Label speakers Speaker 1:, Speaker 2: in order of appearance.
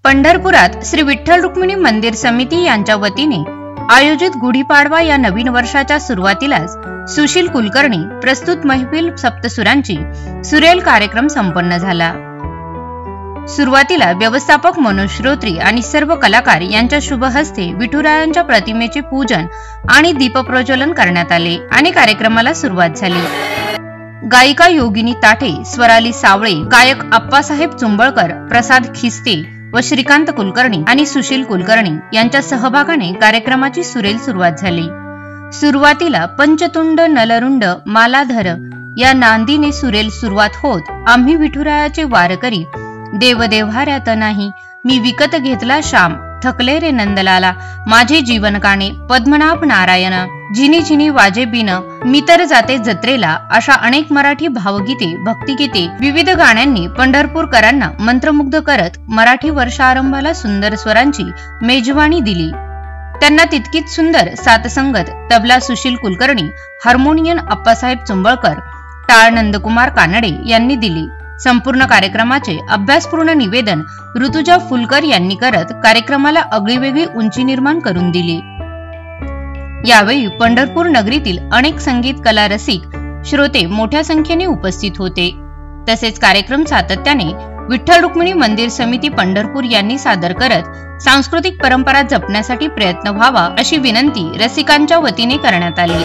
Speaker 1: पंढरपुरात श्री विठ्ठल रुक्मिणी मंदिर समिती यांच्या वतीने आयोजित गुढीपाडवा या नवीन वर्षाच्या सुरुवातीलाच सुशील कुलकर्णी प्रस्तुत महफिल सप्तसुरांची सुरेल कार्यक्रम संपन्न झाला। सुरुवातीला व्यवस्थापक मनोज श्रोत्री आणि सर्व कलाकार यांच्या शुभ हस्ते विठुरायांच्या प्रतिमेचे पूजन आणि दीपप्रज्वलन करण्यात आले आणि कार्यक्रमाला सुरुवात झाली। गायिका योगिनी ताठे, स्वराली सावळे, गायक आप्पासाहेब चुंबळकर, प्रसाद खिस्ते व श्रीकांत कुलकर्णी आणि सुशील कुलकर्णी यांच्या सहभागाने कार्यक्रमाची सुरेल सुरुवात झाली। सुरुवातीला पंचतुंड नलरुंड मालाधर या नांदीने सुरेल सुरुवात होत आम्ही विठुरायाचे वारकरी, देवदेव्हाऱ्यात नाही मी विकत घेतला श्याम, थकले रे नंदलाला, माझे जीवन काणे पद्मनाभ नारायण, झिनी झिनी वाजे बिन, मी तर जाते जत्रेला, अशा अनेक मराठी भावगीते, भक्तिगीते, विविध गाण्यांनी पंढरपूरकरांना मंत्रमुग्ध करत मराठी वर्षारंभाला सुंदर स्वरांची मेजवानी दिली। त्यांना तितकीच सुंदर साथसंगत तबला सुशील कुलकर्णी, हार्मोनियम आप्पासाहेब चुंबळकर, टाळ नंदकुमार कानडे यांनी दिली। संपूर्ण कार्यक्रमाचे अभ्यासपूर्ण निवेदन ऋतुजा फुलकर यांनी करत कार्यक्रमाला आगळीवेगळी उंची निर्माण करून दिली। यावेळी पंढरपूर नगरीतील अनेक संगीत कला रसिक श्रोते मोठ्या संख्येने उपस्थित होते। तसेच कार्यक्रम सातत्याने विठ्ठल रुक्मिणी मंदिर समिती पंढरपूर यांनी सादर करत सांस्कृतिक परंपरा जपण्यासाठी प्रयत्न व्हावा अशी विनंती रसिकांच्या वतीने करण्यात आली।